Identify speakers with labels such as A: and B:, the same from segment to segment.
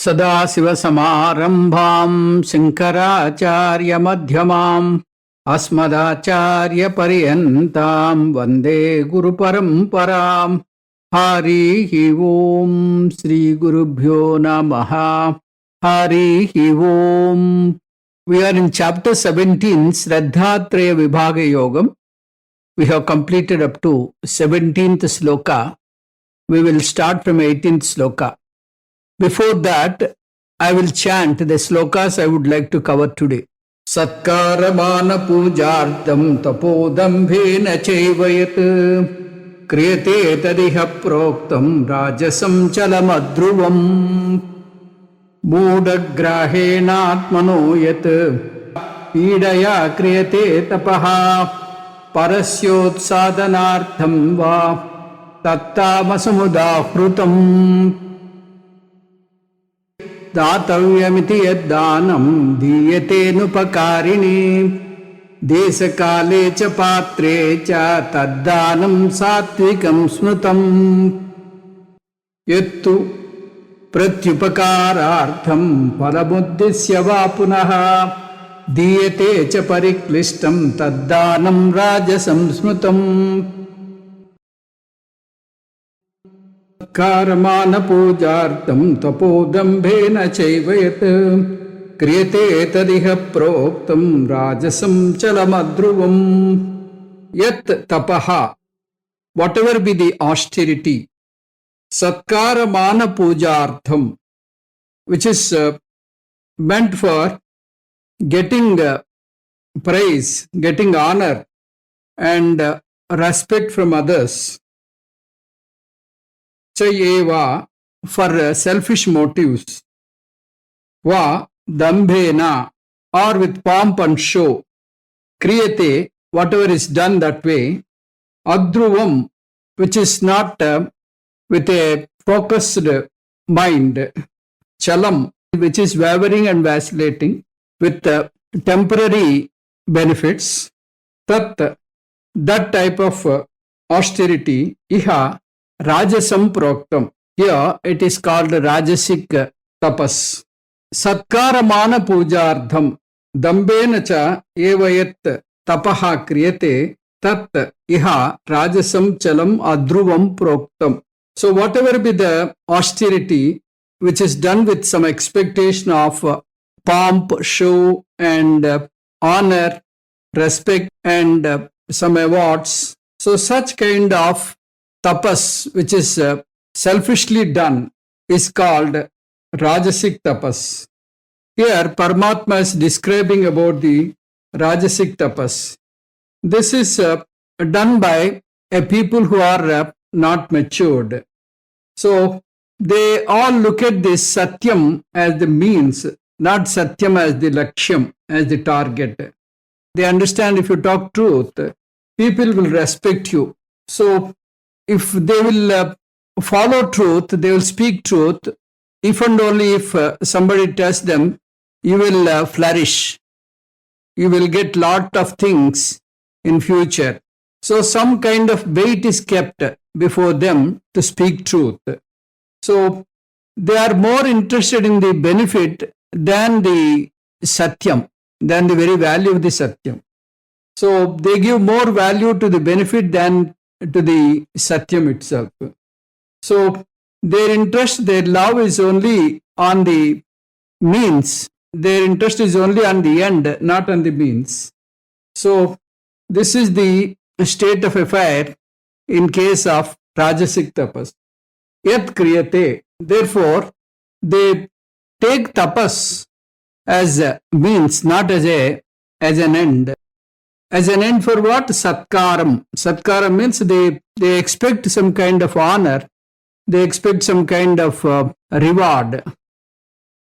A: सदाशिवसमारम्भां शङ्कराचार्यमध्यमाम् अस्मदाचार्यपर्यन्तां वन्दे गुरुपरम्पराम्. हरिः ओं श्रीगुरुभ्यो नमः. हरिः ओं. We are in chapter 17, Sradhatraya We have completed up to 17th sloka. We will start from 18th sloka. Before that, I will chant the slokas I would like to cover today. Satkaramana pujartam tapodambhena chevayat kriyate tadiha proktam rajasam chalamadruvam moodagrahena yat pidaya kriyate tapaha parasyotsadanartham va tattamasamudahrutam दातव्यमिति यद्दानं दीयतेनुपकारिणी देशकाले च पात्रे च तद्दानं सात्विकं स्मृतं यत्तु प्रत्युपकारार्थं फलमुद्दिश्य वा पुनः दीयते च परिक्लिष्टं तद्दानं राजसं स्मृतम्. कारमानपूजार्थं तपोदम्भेन चैव यत् क्रियते तदिह प्रोक्तं राजसं चलमध्रुवम्. Yat tapaha, whatever be the austerity, satkaramana pujartham, which is meant for getting praise, getting honor and respect from others, chayeva, for selfish motives, va dambhena, or with pomp and show, kriyate, whatever is done that way, adruvam, which is not with a focused mind, chalam, which is wavering and vacillating, with temporary benefits, that type of austerity, iha Rajasam proktam. Here it is called Rajasik tapas. Satkaramana pujartham dambena cha evayat tapaha kriyate tat iha rajasam chalam adruvam proktam. So whatever be the austerity which is done with some expectation of pomp, show and honor, respect and some awards. So such kind of tapas, which is selfishly done, is called Rajasik tapas. Here, Paramatma is describing about the Rajasik tapas. This is done by a people who are not matured. So, they all look at this Satyam as the means, not Satyam as the Lakshyam, as the target. They understand if you talk truth, people will respect you. So, if they will follow truth, they will speak truth. If and only if somebody tells them, you will flourish. You will get lot of things in future. So some kind of weight is kept before them to speak truth. So they are more interested in the benefit than the satyam, than the very value of the satyam. So they give more value to the benefit than to the satyam itself. So their interest, their love is only on the means. Their interest is only on the end, not on the means. So this is the state of affair in case of Rajasik tapas. Yat kriyate. Therefore, they take tapas as a means, not as an end. As an end for what? Satkaram. Satkaram means they expect some kind of honor. They expect some kind of reward.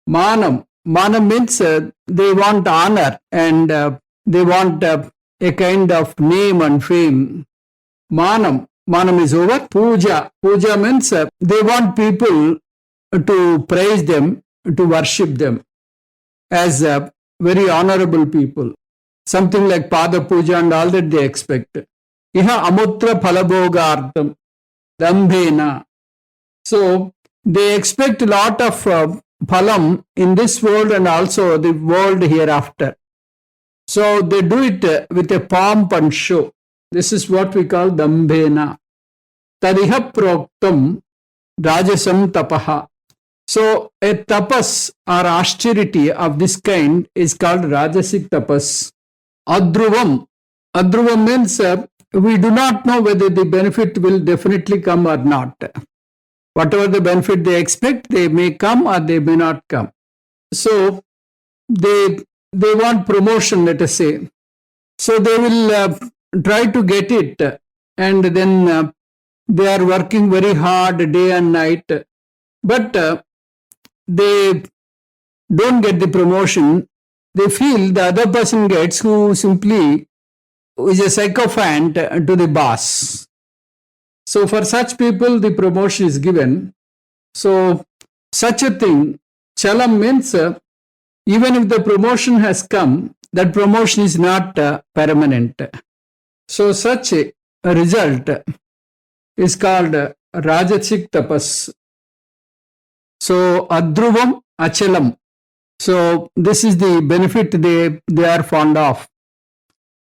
A: Manam. Manam means they want honor and they want a kind of name and fame. Manam. Manam is over. Puja. Puja means they want people to praise them, to worship them as very honorable people. Something like Pada Puja and all that they expect. Iha amutra phalabhogartham dambhena. So they expect a lot of phalam in this world and also the world hereafter. So they do it with a pomp and show. This is what we call dambhena. Tadiha proktam rajasam tapaha. So a tapas or austerity of this kind is called rajasic tapas. Adruvam. Adruvam means we do not know whether the benefit will definitely come or not. Whatever the benefit they expect, they may come or they may not come. So they want promotion, let us say. So they will try to get it, and then they are working very hard day and night, but they don't get the promotion. They feel the other person gets, who simply is a sycophant to the boss. So for such people, the promotion is given. So such a thing, chalam means even if the promotion has come, that promotion is not permanent. So such a result is called rajasic tapas. So adruvam achalam. So this is the benefit they are fond of.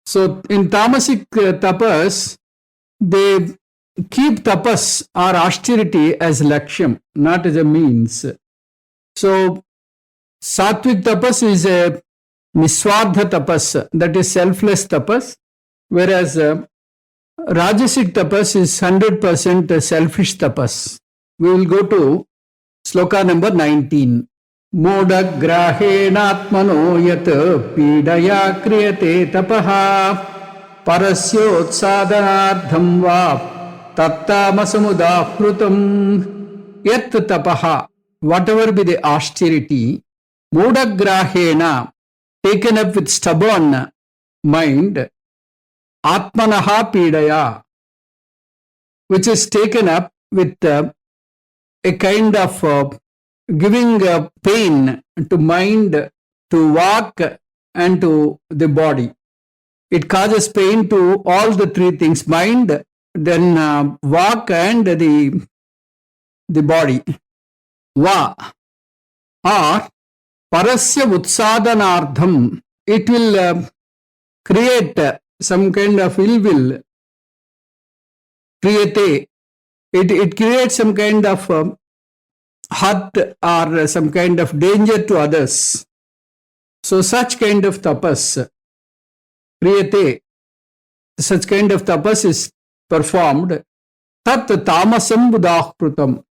A: So in tamasic tapas, they keep tapas or austerity as lakshyam, not as a means. So sattvic tapas is a niswardha tapas, that is selfless tapas, whereas rajasic tapas is 100% selfish tapas. We will go to sloka number 19. Modagrahenatmano yat pidaya kriyate tapaha parasyotsādanārdham vā tattamasamudāhrutam yat tapaha. Whatever be the austerity, modagrahena, taken up with stubborn mind, atmanaha pidaya, which is taken up with a kind of giving pain to mind, to walk, and to the body. It causes pain to all the three things: mind, then walk, and the body. Va or parasya utsadanardham. It will create some kind of ill will. Kriyate. It creates some kind of hurt or some kind of danger to others. So such kind of tapas, kriyate, such kind of tapas is performed. Tat tamasam budahkrutam.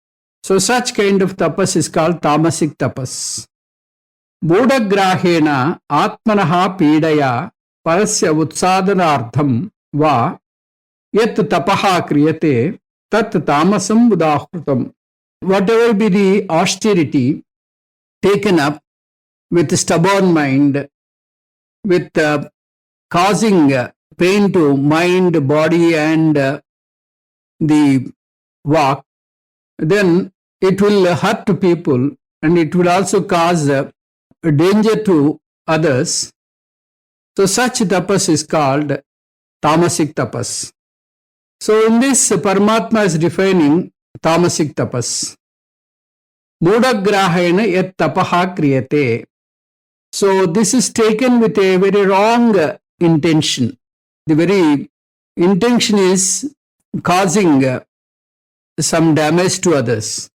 A: So such kind of tapas is called tamasic tapas. Modagrahena atmanaha pidaya parasya utsadanardham va yat tapaha kriyate tat tamasam budahkrutam. Whatever be the austerity taken up with stubborn mind, with causing pain to mind, body, and the walk, then it will hurt people, and it will also cause danger to others. So such tapas is called tamasic tapas. So in this, Paramatma is defining tamasic tapas. Modagrahena yat tapaha kriyate. So this is taken with a very wrong intention. The very intention is causing some damage to others.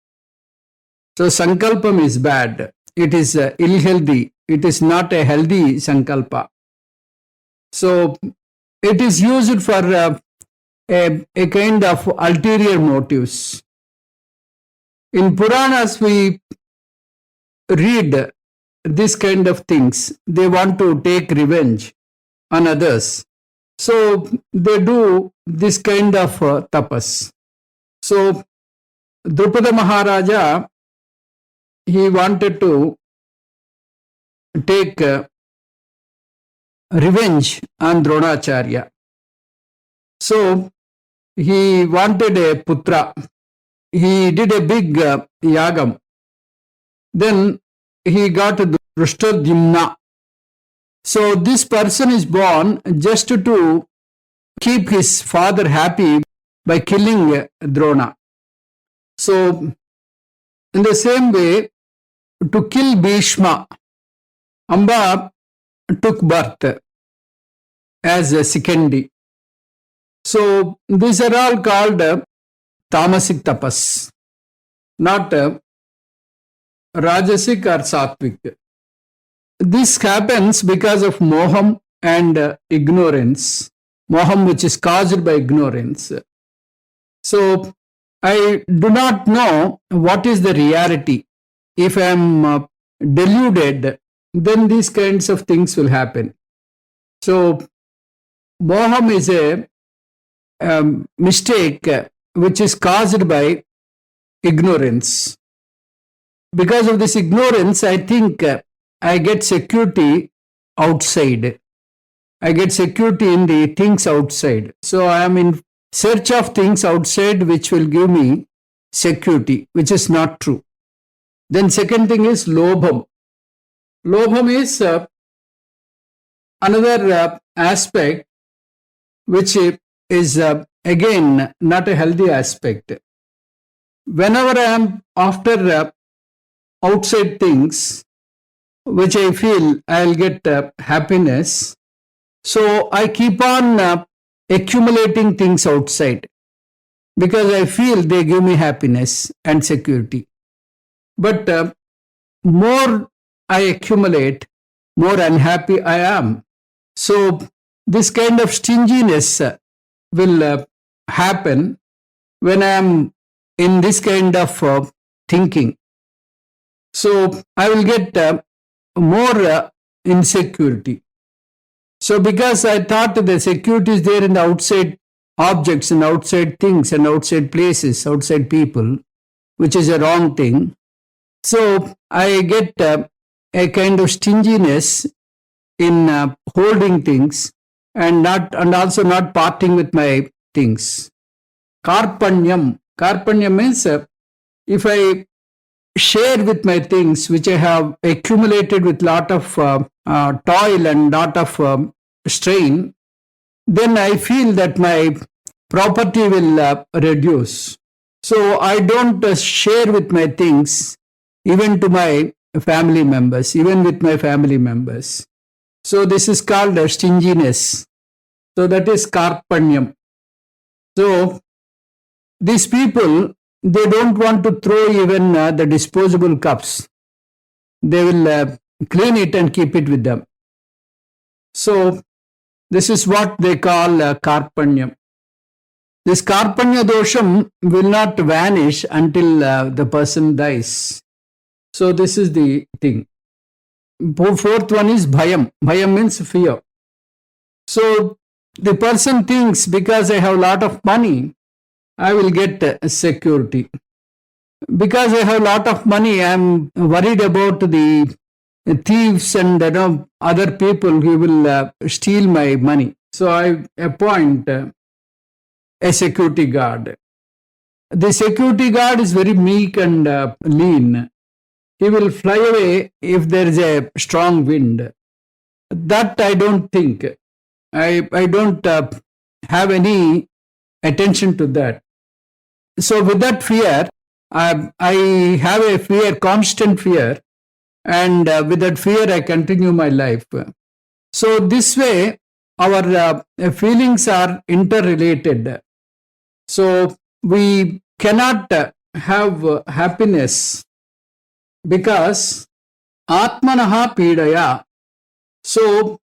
A: So sankalpam is bad. It is ill-healthy. It is not a healthy sankalpa. So it is used for a kind of ulterior motives. In Puranas, we read this kind of things. They want to take revenge on others. So they do this kind of tapas. So Drupada Maharaja, he wanted to take revenge on Dronacharya. So he wanted a putra. He did a big yagam. Then he got Drushtadhyumna. So this person is born just to keep his father happy by killing Drona. So in the same way, to kill Bhishma, Amba took birth as a Sikandi. So these are all called tamasic tapas, not rajasic or sattvic. This happens because of moham and ignorance. Moham, which is caused by ignorance. So I do not know what is the reality. If I am deluded, then these kinds of things will happen. So moham is a mistake which is caused by ignorance. Because of this ignorance, I think I get security outside. I get security in the things outside. So I am in search of things outside which will give me security, which is not true. Then second thing is lobham. Lobham is another aspect which is again not a healthy aspect. Whenever I am after outside things, which I feel I'll get happiness, so I keep on accumulating things outside because I feel they give me happiness and security. But more I accumulate, more unhappy I am. So this kind of stinginess will happen when I am in this kind of thinking. So I will get more insecurity. So because I thought the security is there in the outside objects and outside things and outside places, outside people, which is a wrong thing. So I get a kind of stinginess in holding things and also not parting with my things. Karpanyam. Karpanyam means if I share with my things which I have accumulated with lot of toil and lot of strain, then I feel that my property will reduce. So I don't share with my things even to my family members, even with my family members. So this is called stinginess. So that is karpanyam. So these people, they don't want to throw even the disposable cups. They will clean it and keep it with them. So this is what they call karpanyam. This karpanya dosham will not vanish until the person dies. So this is the thing. Fourth one is bhayam. Bhayam means fear. So the person thinks because I have a lot of money, I will get security. Because I have a lot of money, I am worried about the thieves and other people who will steal my money. So I appoint a security guard. The security guard is very meek and lean. He will fly away if there is a strong wind. That I don't think. I don't have any attention to that. So with that fear, I have a fear, constant fear, and with that fear I continue my life. So this way our feelings are interrelated. So we cannot have happiness because atmanaha pidaya. So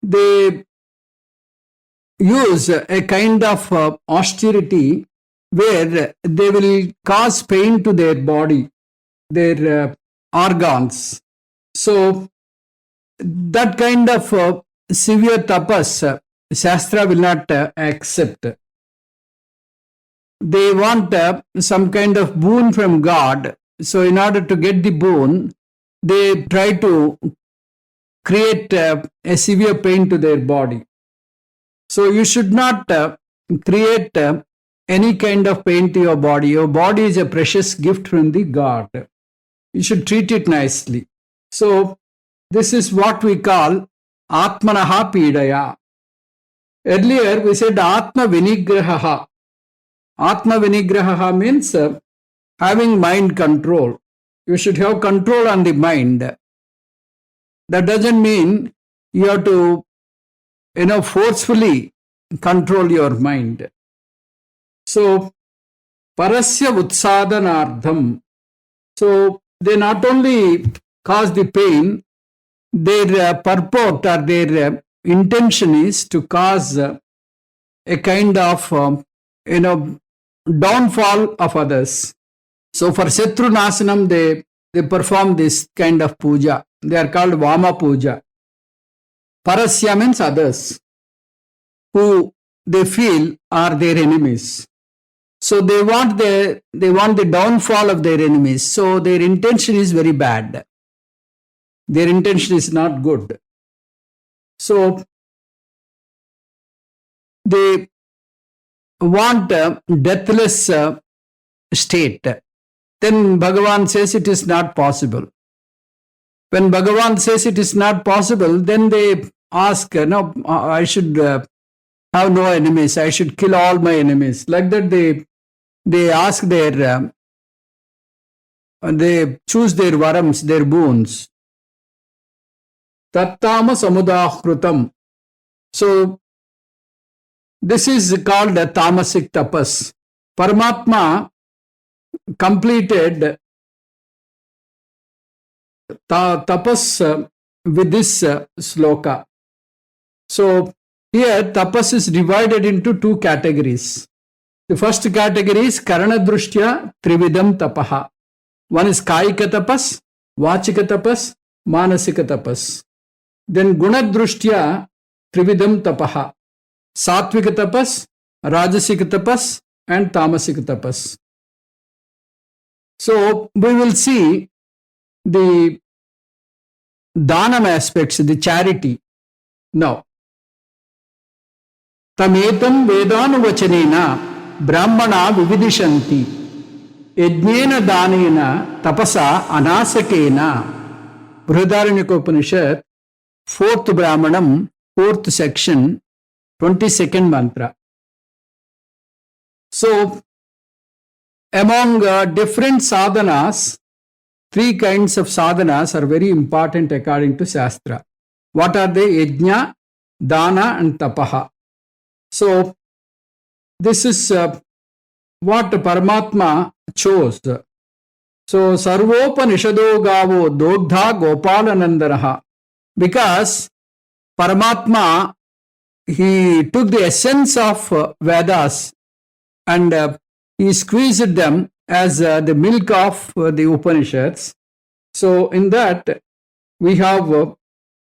A: they use a kind of austerity where they will cause pain to their body, their organs. So that kind of severe tapas, Shastra will not accept. They want some kind of boon from God. So in order to get the boon, they try to create a severe pain to their body. So you should not create any kind of pain to your body. Your body is a precious gift from the God. You should treat it nicely. So this is what we call atmanaha pidaya. Earlier we said atma vinigraha. Atma vinigraha means having mind control. You should have control on the mind. That doesn't mean you have to, forcefully control your mind. So, parasya utsadanardham. So, they not only cause the pain, their purport or their intention is to cause a kind of, downfall of others. So, for Shatru Nasanam, they perform this kind of puja. They are called Vama Puja. Parasya means others who they feel are their enemies. So they want the downfall of their enemies. So their intention is very bad. Their intention is not good. So they want a deathless state. Then Bhagavan says it is not possible. When Bhagavan says it is not possible, then they ask, no, I should have no enemies. I should kill all my enemies. Like that they ask they choose their varams, their boons. Tattama samudahkrutam. So this is called a tamasic tapas. Paramatma completed tapas with this sloka. So here tapas is divided into two categories. The first category is karana drushtya trividam tapaha. One is kayika tapas, vachika tapas, manasika tapas. Then guna drushtya trividam tapaha. Satvika tapas, rajasika tapas, and tamasika tapas. So we will see the dhanam aspects, the charity. Now, tametam vedanu brahmana vividishanti yajnena danena tapasa anasakena. Brihadaranyaka Upanishad, 4th Brahmanam, 4th section, 22nd mantra. So, among different sadhanas, 3 kinds of sadhanas are very important according to Shastra. What are they? Yajna, Dana and Tapaha. So, this is what Paramatma chose. So, Sarvopanishado Gavo Dogdha Gopalanandaraha. Because Paramatma, he took the essence of Vedas and he squeezed them as the milk of the Upanishads. So, in that, we have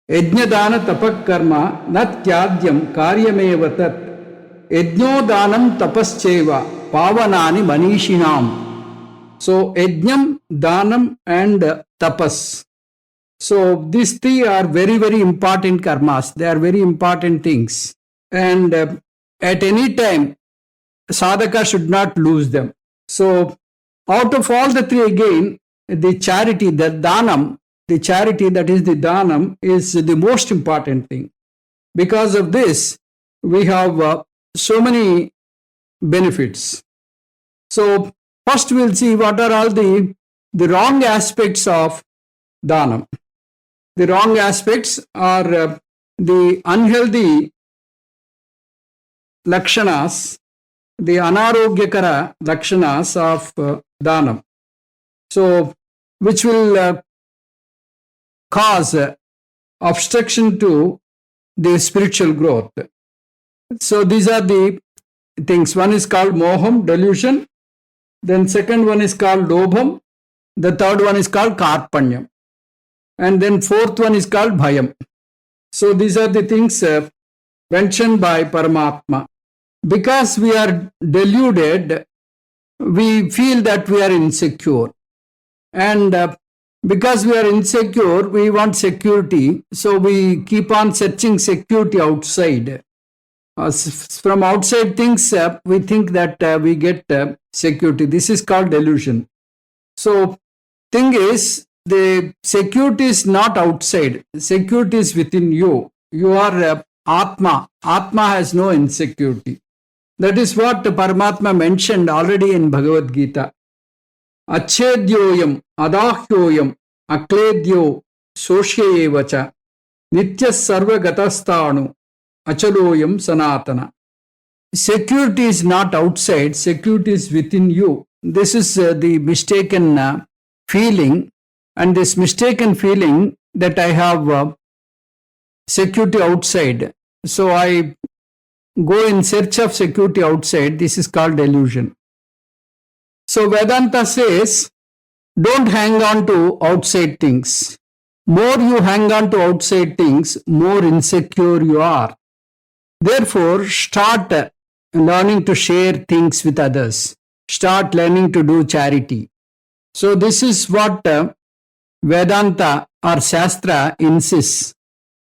A: Yajnadana Tapak Karma Nat Tyadyam Karyameva Tat Yajnodanam Tapascheva Pavanani Manishinam. So, Yajnam, Danam and Tapas. So, these 3 are very, very important karmas. They are very important things. And at any time, sadhaka should not lose them. So, out of all the 3 again, the charity, the dhanam, the charity that is the dhanam is the most important thing. Because of this, we have so many benefits. So, first we'll see what are all the wrong aspects of dhanam. The wrong aspects are the unhealthy lakshanas, the anarogyakara lakshanas of dhanam. So, which will cause obstruction to the spiritual growth. So, these are the things. One is called moham, delusion. Then second one is called lobham. The third one is called karpanyam. And then fourth one is called bhayam. So, these are the things mentioned by Paramatma. Because we are deluded, we feel that we are insecure. And because we are insecure, we want security. So, we keep on searching security outside. From outside things, we think that we get security. This is called delusion. So, thing is, the security is not outside. Security is within you. You are Atma. Atma has no insecurity. That is what Paramatma mentioned already in Bhagavad Gita. अच्छेद्योयम adahyoyam akledyo soshyevacha nitya sarvagatastanu achaloyam sanatana. Security is not outside, security is within you. This is the mistaken feeling, and this mistaken feeling that I have security outside, so I go in search of security outside. This is called delusion. So Vedanta says, don't hang on to outside things. More you hang on to outside things, more insecure you are. Therefore, start learning to share things with others. Start learning to do charity. So this is what Vedanta or Shastra insists.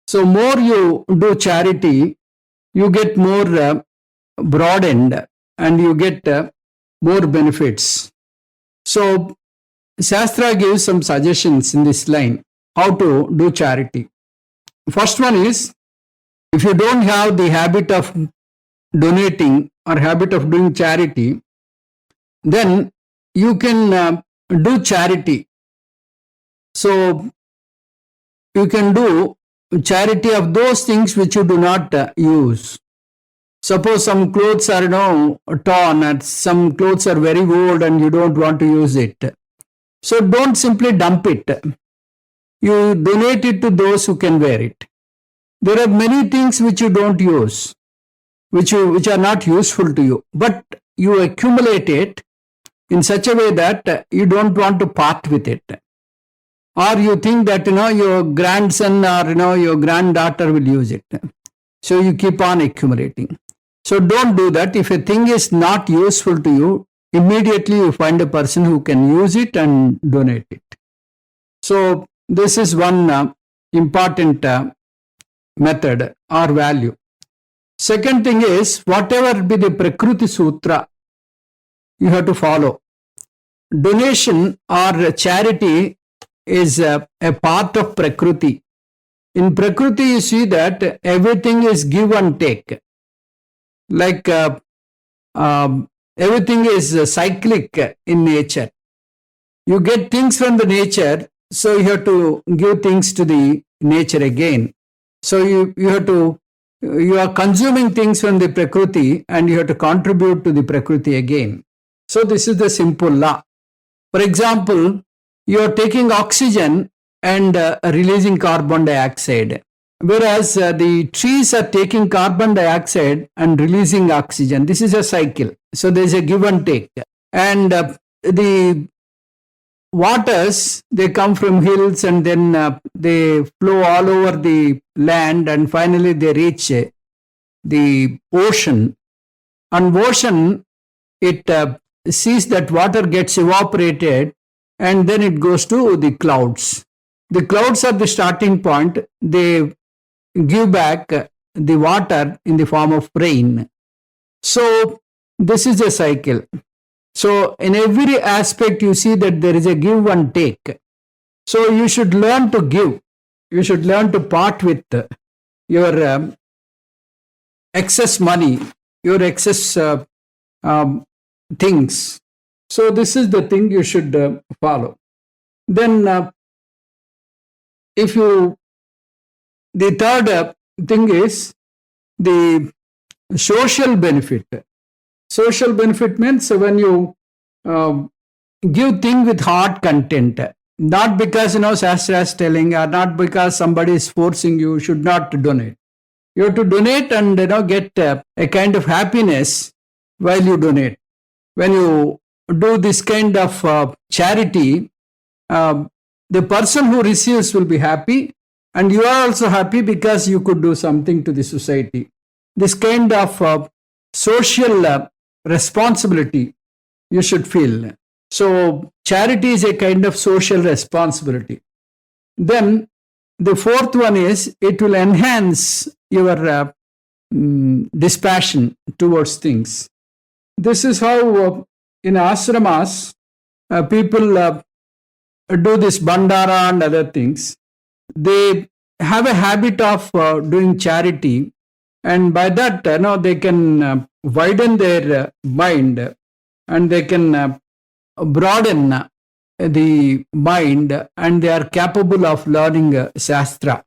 A: So more you do charity, you get more broadened and you get more benefits. So Shastra gives some suggestions in this line how to do charity. First one is, if you don't have the habit of donating or habit of doing charity, then you can do charity. So you can do charity of those things which you do not use. Suppose some clothes are torn and some clothes are very old and you don't want to use it. So don't simply dump it. You donate it to those who can wear it. There are many things which you don't use, which are not useful to you, but you accumulate it in such a way that you don't want to part with it. Or you think that your grandson or your granddaughter will use it. So you keep on accumulating. So don't do that. If a thing is not useful to you, immediately you find a person who can use it and donate it. So this is one important method or value. Second thing is, whatever be the Prakriti Sutra, you have to follow. Donation or charity is a part of Prakriti. In Prakriti, you see that everything is give and take. Like everything is cyclic in nature. You get things from the nature, so you have to give things to the nature again. So you are consuming things from the Prakriti and you have to contribute to the Prakriti again. So this is the simple law. For example, you are taking oxygen and releasing carbon dioxide, whereas the trees are taking carbon dioxide and releasing oxygen. This is a cycle. So there is a give and take. And the waters, they come from hills and then they flow all over the land and finally they reach the ocean. And ocean, it sees that water gets evaporated and then it goes to the clouds. The clouds are the starting point. They give back the water in the form of rain. So this is a cycle. So in every aspect you see that there is a give and take. So you should learn to give. You should learn to part with your excess money, your excess things. So this is the thing you should follow. Then the third thing is the social benefit. Social benefit means when you give thing with heart content, not because Shastra is telling or not because somebody is forcing you should not donate. You have to donate and get a kind of happiness while you donate. When you do this kind of charity, the person who receives will be happy and you are also happy because you could do something to the society. This kind of social responsibility you should feel. So charity is a kind of social responsibility. Then the fourth one is it will enhance your dispassion towards things. This is how in ashramas people do this bandara and other things. They have a habit of doing charity, and by that they can widen their mind and they can broaden the mind and they are capable of learning Shastra.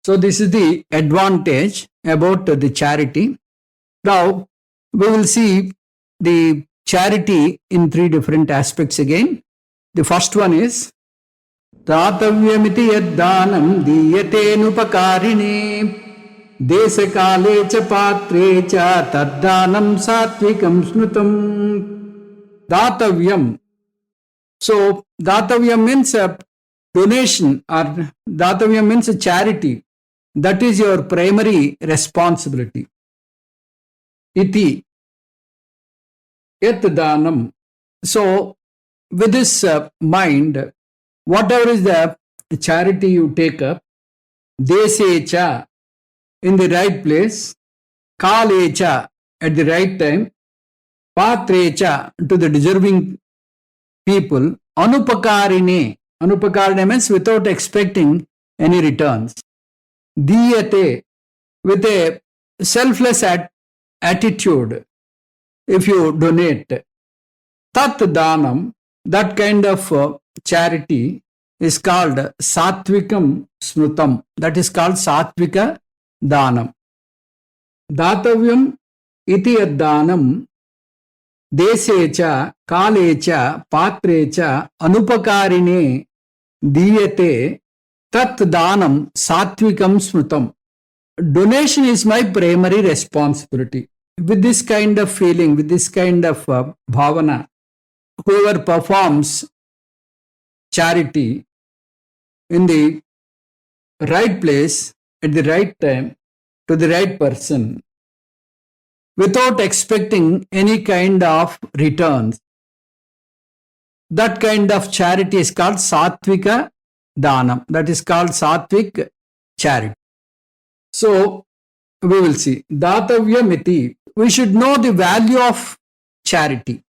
A: So this is the advantage about the charity. Now we will see the charity in three different aspects again. The first one is Datavyamiti yaddanam diyatenupakarini Desakale cha patre cha taddanam satvikam snutam. Datavyam. So Datavyam means a donation, or Datavyam means a charity. That is your primary responsibility. Iti yat danam. So with this mind, whatever is the charity you take up, desecha, in the right place, kalecha, at the right time, patrecha, to the deserving people, anupakarine, anupakarine means without expecting any returns, diyate, with a selfless attitude, if you donate, tat danam, that kind of charity is called satvikam snutam. That is called satvika danam. Datavyam iti yaddanam desecha kalecha patrecha anupakarine diyate tat danam satvikam snutam. Donation is my primary responsibility. With this kind of feeling, with this kind of bhavana, whoever performs charity in the right place, at the right time, to the right person, without expecting any kind of returns, that kind of charity is called satvika danam. That is called satvik charity. So we will see. Datavyamiti. We should know the value of charity.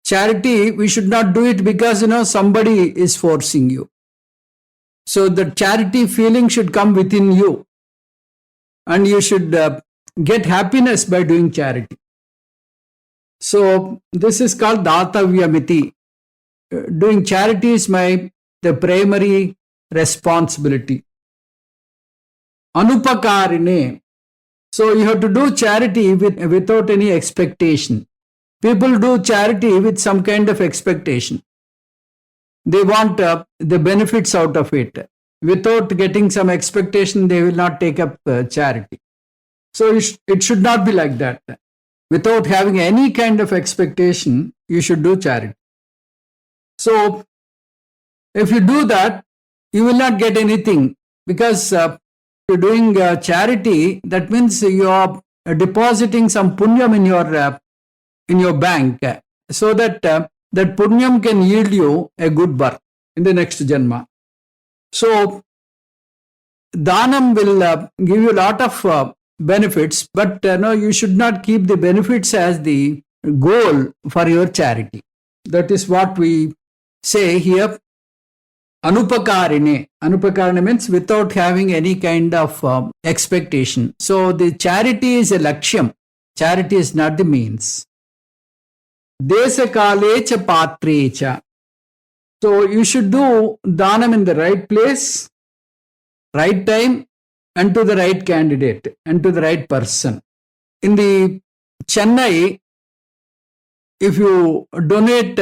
A: Charity, we should not do it because, somebody is forcing you. So the charity feeling should come within you. And you should get happiness by doing charity. So this is called Datavyamiti. Doing charity is the primary responsibility. Anupakarine. So you have to do charity without any expectation. People do charity with some kind of expectation. They want the benefits out of it. Without getting some expectation, they will not take up charity. So it should not be like that. Without having any kind of expectation, you should do charity. So if you do that, you will not get anything, because you're doing charity. That means you are depositing some punyam in your bank, so that that punyam can yield you a good birth in the next janma. So danam will give you a lot of benefits, but you should not keep the benefits as the goal for your charity. That is what we say here. Anupakarine. Anupakarine means without having any kind of expectation. So the charity is a lakshyam. Charity is not the means. Desakalecha patrecha. So you should do danam in the right place, right time, and to the right candidate, and to the right person. In the Chennai, if you donate,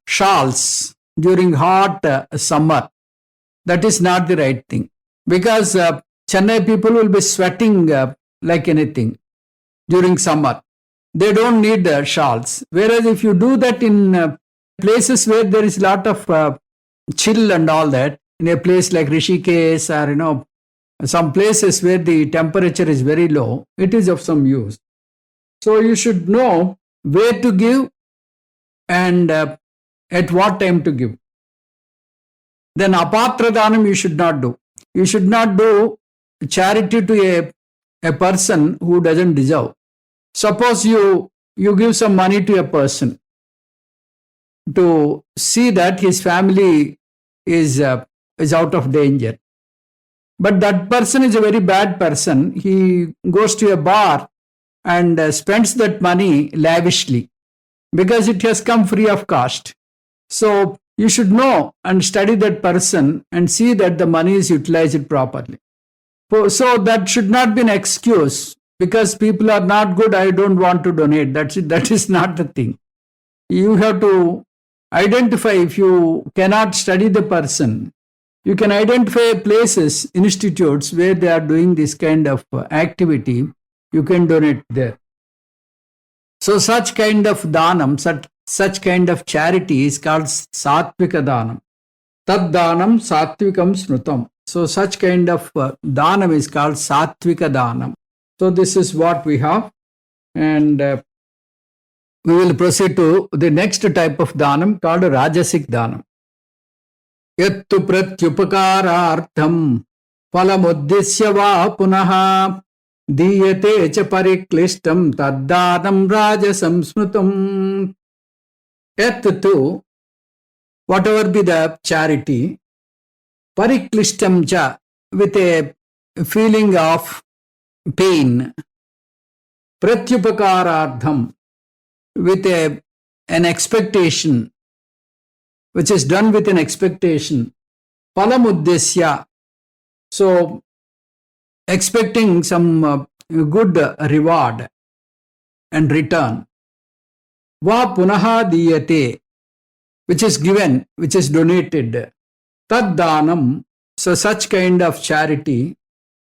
A: shawls during hot summer, that is not the right thing, because Chennai people will be sweating like anything during summer. They don't need shawls. Whereas if you do that in places where there is a lot of chill and all that, in a place like Rishikesh, or some places where the temperature is very low, it is of some use. So you should know where to give and at what time to give. Then apatra danam you should not do. You should not do charity to a person who doesn't deserve. Suppose you give some money to a person to see that his family is out of danger. But that person is a very bad person. He goes to a bar and spends that money lavishly. because it has come free of cost. So you should know and study that person and see that the money is utilized properly. So that should not be an excuse because people are not good, I don't want to donate. That's it. That is not the thing. You have to identify. If you cannot study the person, you can identify places, institutes where they are doing this kind of activity. You can donate there. So such kind of dhanam, such kind of charity is called sattvika dhanam. Tad dhanam sattvikam snutam. So such kind of dhanam is called sattvika dhanam. So this is what we have, and we will proceed to the next type of dhanam called rajasic dhanam. Yattu pratyupakarartham palamuddisya va punaha diyate cha pariklistam taddanam rajasam smrutam. Yattu, whatever be the charity, pariklistam cha, with a feeling of pain, pratyupakarartham, with an expectation, which is done with an expectation, palamuddesya, so expecting some good reward and return, va punaha diyate, which is given, which is donated, tad dhanam, so such kind of charity,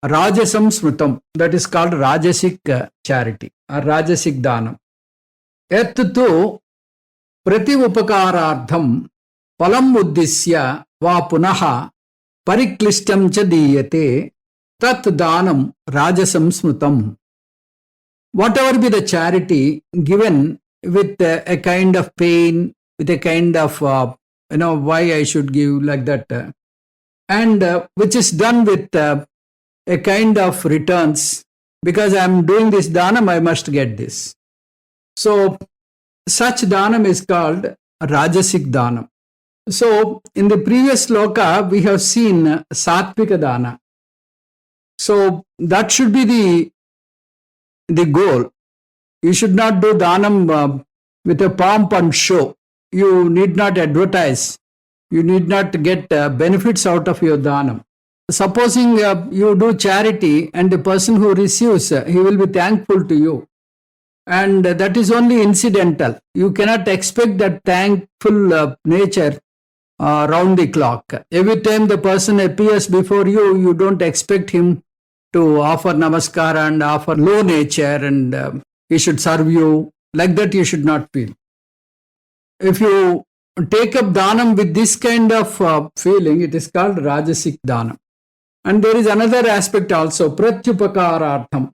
A: rajasam smrutam, that is called rajasic charity or rajasic dhanam. Yattu prati upakarartham palam uddisya va punaha pariklistam cha diyate tat dhanam rajasam smrutam. Whatever be the charity given with a kind of pain, with a kind of, why I should give like that, and which is done with a kind of returns, because I am doing this dhanam, I must get this. So such dhanam is called rajasic dhanam. So in the previous sloka, we have seen sattvika dana. So that should be the goal. You should not do dhanam with a pomp and show. You need not advertise. You need not get benefits out of your dhanam. Supposing you do charity and the person who receives, he will be thankful to you. And that is only incidental. You cannot expect that thankful nature round the clock. Every time the person appears before you, you don't expect him to offer namaskar and offer low nature and he should serve you. Like that you should not feel. If you take up dhanam with this kind of feeling, it is called rajasic dhanam. And there is another aspect also, pratyupakarartham.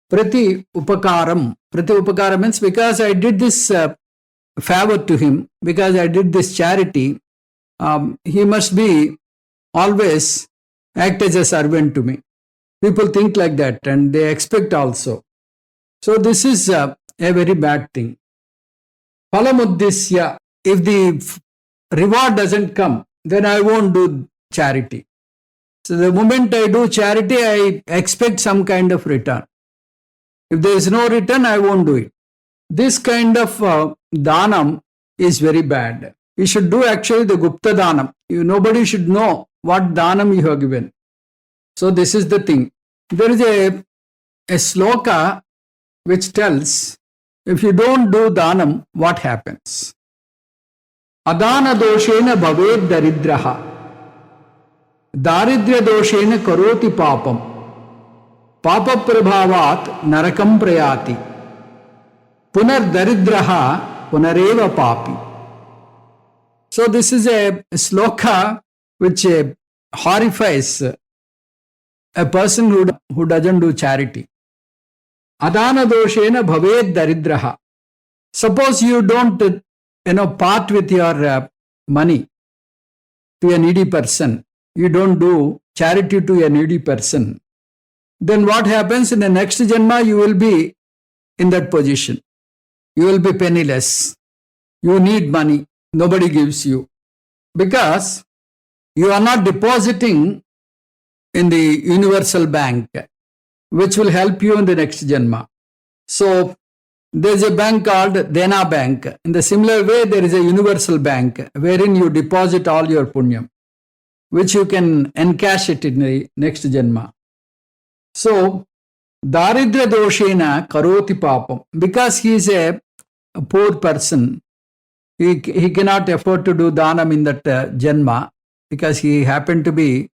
A: Prati upakaram. Prati upakaram means because I did this favor to him, because I did this charity, he must be always act as a servant to me. People think like that and they expect also. So this is a very bad thing. Palamuddisya, if the reward doesn't come, then I won't do charity. So the moment I do charity, I expect some kind of return. If there is no return, I won't do it. This kind of dhanam is very bad. You should do actually the Gupta dhanam. Nobody should know what dhanam you have given. So this is the thing. There is a sloka which tells, if you don't do dhanam, what happens? Adana doshena bhaved daridraha. Daridya doshena karoti papam. Papa prabhavat narakam prayati. Punar daridraha punareva papi. So this is a sloka which horrifies a person who doesn't do charity. Adana doshena bhaved daridraha. Suppose you don't part with your money to a needy person. You don't do charity to a needy person. Then what happens in the next janma? You will be in that position. You will be penniless. You need money. Nobody gives you. Because you are not depositing in the universal bank, which will help you in the next janma. So There is a bank called Dena Bank. In the similar way, there is a universal bank wherein you deposit all your punyam, which you can encash it in the next janma. So, Daridra doshena karoti papam. Because he is a poor person, he cannot afford to do dhanam in that janma, because he happened to be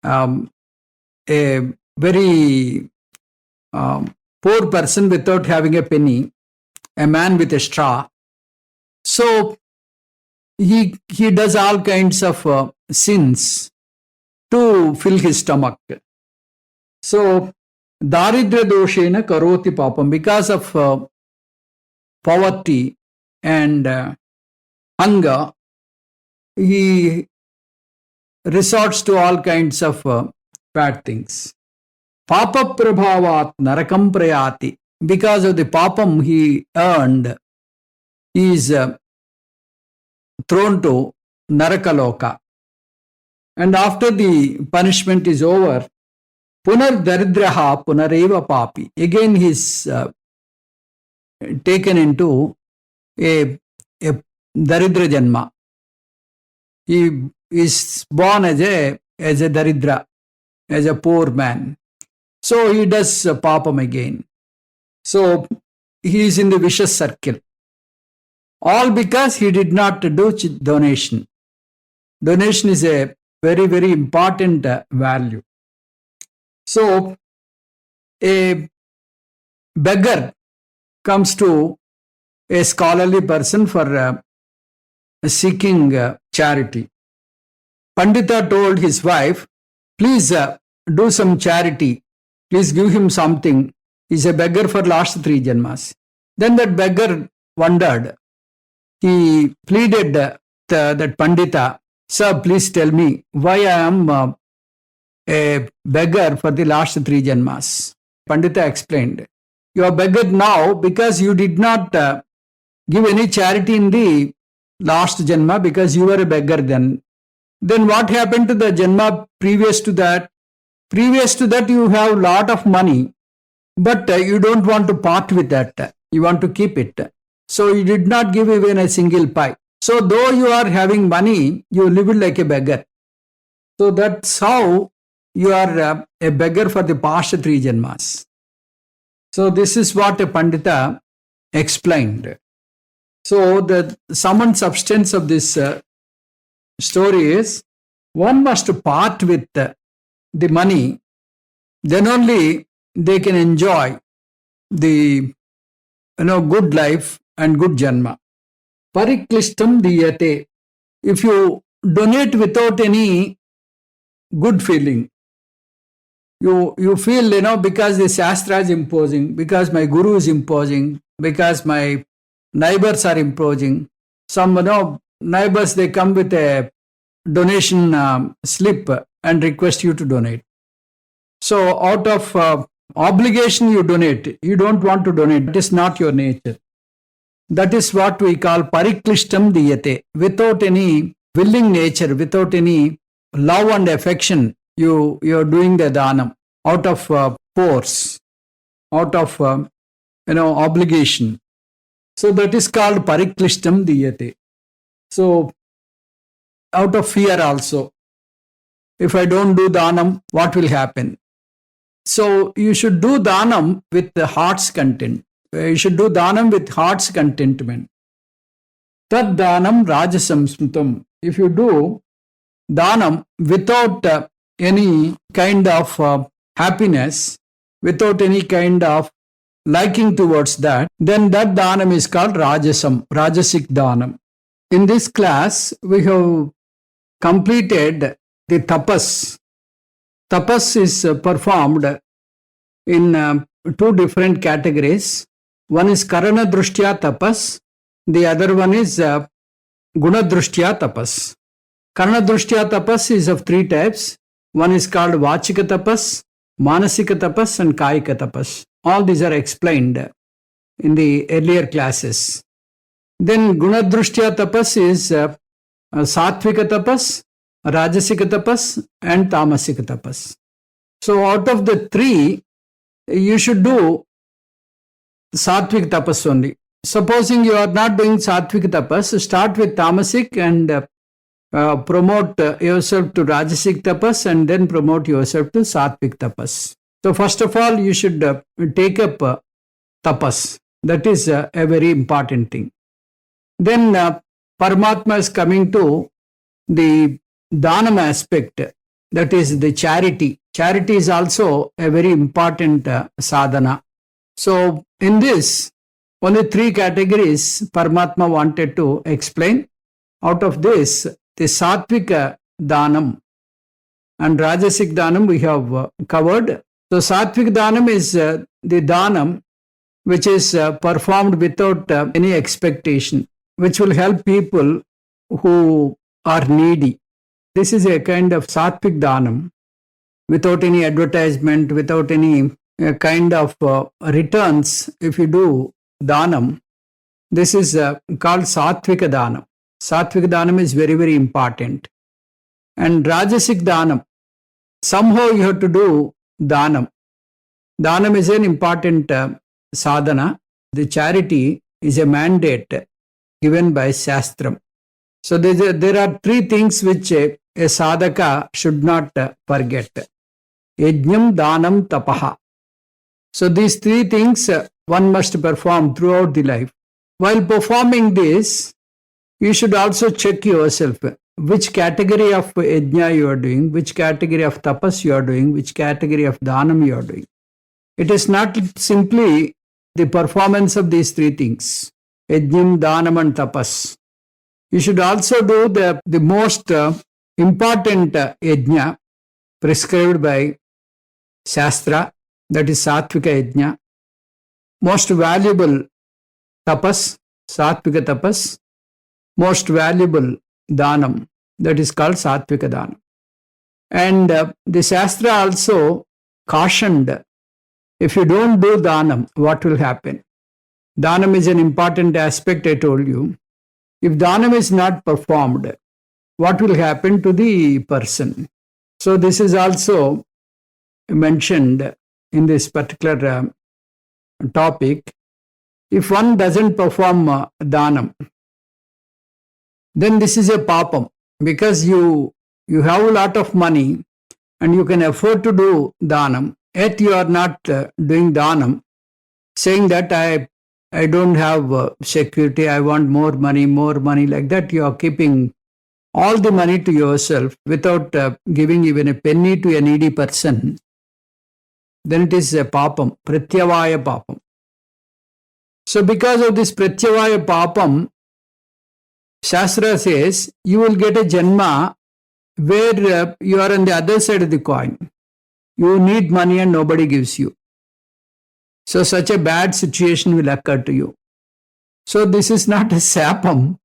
A: a very poor person without having a penny, a man with a straw. So he does all kinds of sins to fill his stomach. So daridra doshena karoti papam. Because of poverty and hunger, he resorts to all kinds of bad things. Papa prabhavat narakam prayati. Because of the papam he earned, he is thrown to narakaloka. And after the punishment is over, punar daridraha punareva papi. Again he is taken into a daridra janma. He is born as a daridra, as a poor man. So he does papam again. So he is in the vicious circle. All because he did not do donation. Donation is a very, very important value. So a beggar comes to a scholarly person for seeking charity. Pandita told his wife, please do some charity. Please give him something. He's a beggar for last 3 janmas. Then that beggar wondered. He pleaded that Pandita, sir, please tell me why I am a beggar for the last 3 janmas. Pandita explained, you are beggar now because you did not give any charity in the last janma, because you were a beggar then. Then what happened to the janma previous to that? Previous to that, you have lot of money, but you don't want to part with that. You want to keep it. So you did not give even a single pie. So though you are having money, you live like a beggar. So that's how you are a beggar for the past 3 janmas. So this is what a Pandita explained. So the sum and substance of this story is, one must part with the money, then only they can enjoy the good life and good janma. Pariklistam diyate. If you donate without any good feeling, you feel, because the Shastra is imposing, because my Guru is imposing, because my neighbors are imposing. Some neighbors, they come with a donation slip and request you to donate. So out of obligation you donate. You don't want to donate. That is not your nature. That is what we call pariklistam diyate. Without any willing nature, without any love and affection, you are doing the dhanam out of force, out of obligation. So that is called pariklistam diyate. So out of fear also. If I don't do dhanam, what will happen? So you should do dhanam with the heart's content. You should do dhanam with heart's contentment. Tad dhanam rajasam smritam. If you do dhanam without any kind of happiness, without any kind of liking towards that, then that dhanam is called rajasam, rajasic dhanam. In this class, we have completed the tapas. Tapas is performed in 2 different categories. One is karana drushtya tapas. The other one is guna drushtya tapas. Karana drushtya tapas is of 3 types. One is called vachika tapas, manasika tapas and kayika tapas. All these are explained in the earlier classes. Then guna drushtya tapas is sattvika tapas, rajasika tapas and tamasika tapas. So out of the 3, you should do sattvic tapas only. Supposing you are not doing sattvic tapas, start with tamasic and promote yourself to rajasic tapas and then promote yourself to sattvic tapas. So first of all, you should take up tapas. That is a very important thing. Then Paramatma is coming to the dhanam aspect, that is the charity. Charity is also a very important sadhana. So in this, only three categories Paramatma wanted to explain. Out of this, the sattvika dhanam and rajasic dhanam we have covered. So sattvic dhanam is the dhanam which is performed without any expectation, which will help people who are needy. This is a kind of sattvic dhanam, without any advertisement, without any kind of returns. If you do dhanam, this is called sattvika dhanam. Sattvika dhanam is very, very important. And rajasic dhanam, somehow you have to do dhanam. Dhanam is an important sadhana. The charity is a mandate given by Shastram. So there are three things which a sadhaka should not forget. Yajnam, dhanam, tapaha. So these three things one must perform throughout the life. While performing this, you should also check yourself which category of yajna you are doing, which category of tapas you are doing, which category of dhanam you are doing. It is not simply the performance of these three things, yajnam, dhanam and tapas. You should also do the most important yajna prescribed by Shastra, that is Sattvika yajna. Most valuable tapas, Sattvika tapas. Most valuable dhanam, that is called Sattvika dhanam. And the Shastra also cautioned, if you don't do dhanam, what will happen? Dhanam is an important aspect, I told you. If dhanam is not performed, what will happen to the person? So this is also mentioned in this particular topic. If one doesn't perform dhanam, then this is a papam, because you have a lot of money and you can afford to do dhanam, yet you are not doing dhanam, saying that I don't have security, I want more money, like that. You are keeping all the money to yourself without giving even a penny to a needy person. Then it is a papam, pratyavaya papam. So because of this pratyavaya papam, Shastra says you will get a janma where you are on the other side of the coin. You need money and nobody gives you. So such a bad situation will occur to you. So this is not a sapam,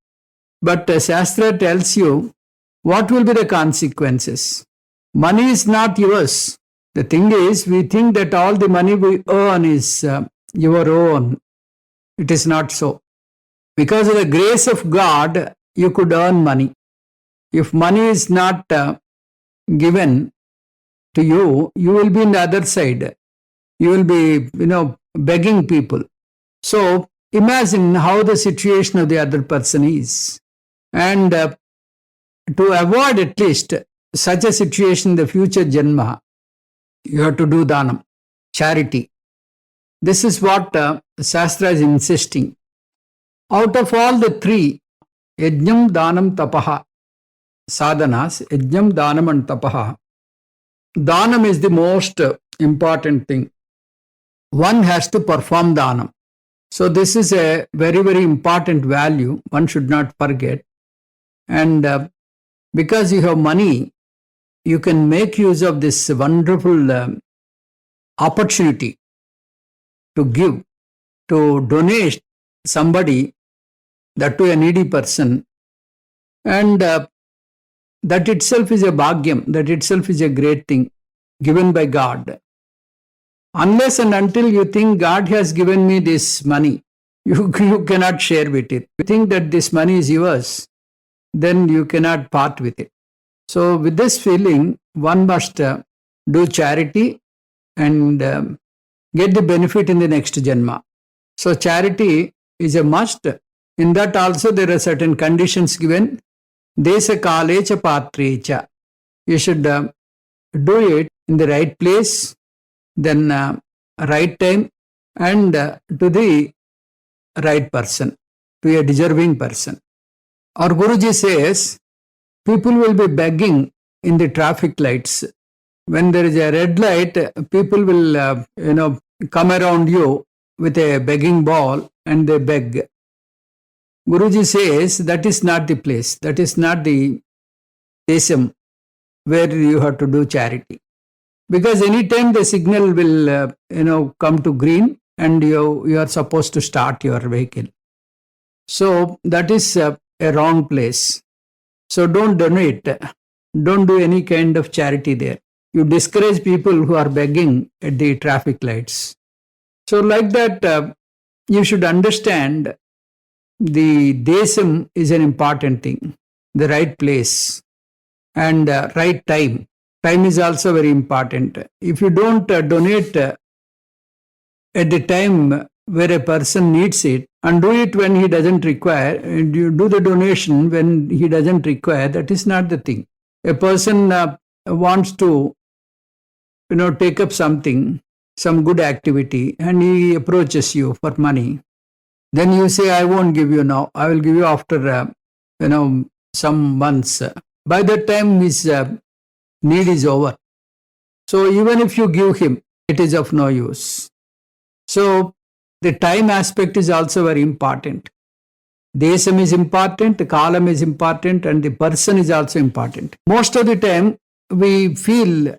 A: but Shastra tells you what will be the consequences. Money is not yours. The thing is, we think that all the money we earn is your own. It is not so. Because of the grace of God, you could earn money. If money is not given to you, you will be on the other side. You will be, begging people. So imagine how the situation of the other person is. And to avoid at least such a situation in the future janma, you have to do dhanam, charity. This is what Shastra is insisting. Out of all the three, yajnam, dhanam, tapaha, sadhanas, yajnam, dhanam and tapaha, dhanam is the most important thing. One has to perform dhanam. So this is a very, very important value. One should not forget. And because you have money, you can make use of this wonderful opportunity to give, to donate somebody, that to a needy person. And that itself is a bhagyam, that itself is a great thing given by God. Unless and until you think God has given me this money, you cannot share with it. You think that this money is yours, then you cannot part with it. So with this feeling, one must do charity and get the benefit in the next janma. So charity is a must. In that also there are certain conditions given. Desa kalecha patrecha. You should do it in the right place, then right time, and to the right person, to a deserving person. Our Guruji says, people will be begging in the traffic lights. When there is a red light, people will, come around you with a begging ball and they beg. Guruji says that is not the place, that is not the desam where you have to do charity. Because anytime the signal will, come to green and you are supposed to start your vehicle. So that is a wrong place. So don't donate. Don't do any kind of charity there. You discourage people who are begging at the traffic lights. So like that, you should understand the desam is an important thing, the right place and right time. Time is also very important. If you don't donate at the time where a person needs it and do it when he doesn't require, and you do the donation when he doesn't require, that is not the thing. A person wants to, take up something, some good activity, and he approaches you for money. Then you say, I won't give you now. I will give you after, some months. By that time, his need is over. So even if you give him, it is of no use. So the time aspect is also very important. Desam is important, the kalam is important, and the person is also important. Most of the time, we feel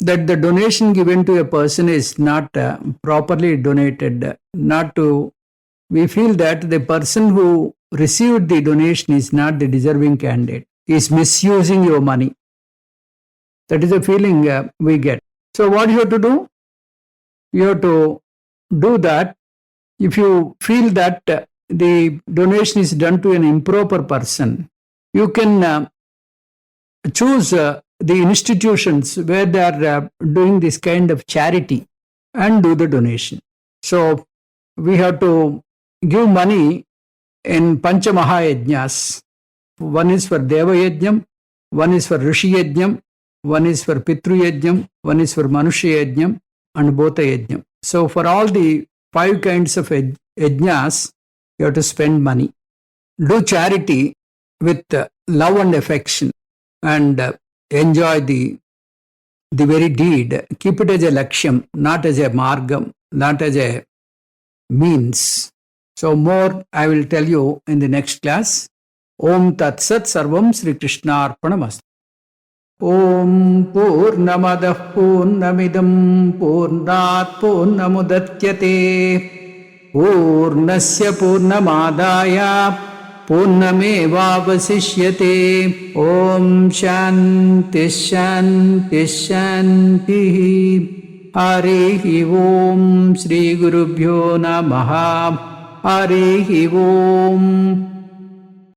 A: that the donation given to a person is not properly donated, we feel that the person who received the donation is not the deserving candidate, is misusing your money. That is a feeling we get. So what you have to do? You have to do that. If you feel that the donation is done to an improper person, you can choose the institutions where they are doing this kind of charity and do the donation. So we have to give money in Pancha Mahayajnas. One is for Deva Yajnam, one is for Rishi Yajnam, one is for Pitru Yajnam, one is for Manusha Yajnam, and Bhota Yajnam. So for all the 5 kinds of yajnas, you have to spend money. Do charity with love and affection and enjoy the very deed. Keep it as a lakshyam, not as a margam, not as a means. So more I will tell you in the next class. Om Tat Sat Sarvam Sri Krishna Arpanamastu. Om Purnamadah Purnamidam Purnat Purnamudatyate Purnasya Purnamadaya Purnamevavasishyate. Om Shanti Shanti Shanti. Harihi Om Shri Gurubhyo Namaha. Harihi Om.